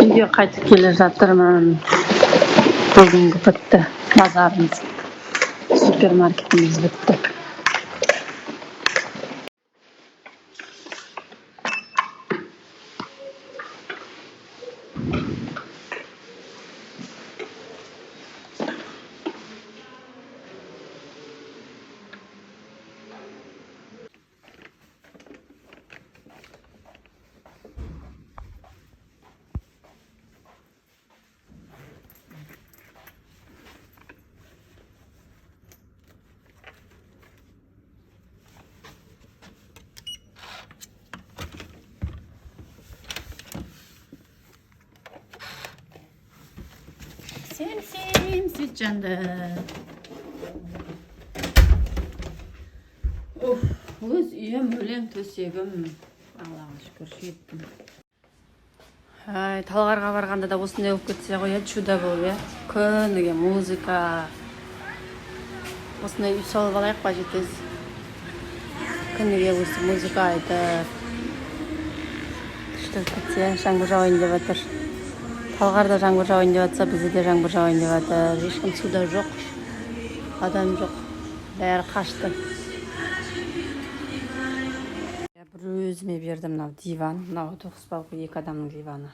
Үйге қайтып келе жатырмын. Бүгінгі бітті базарымыз. Супермаркетimiz bitti. Sevim Sütcan'da. Öz uyum өлең төсегім. Аллаға шүкір жеттім. Талғарға барғанда да осындай болып кетсе ғой, чудо болып, күніге музыка. Осындай үй салып алайық па жетез. Күніге осы музыка айтып. Күшті кетсе, жаңбыр жауайын деп жатыр. Талғарда жаңбыр жауайын деп жатса, бізде де жаңбыр жауайын деп жатыр. Ешкім суда жоқ, адам жоқ, бәрі қашты. Бір өзіме бердім мынау диван, мынау 9 балғы 2 адамның диваны.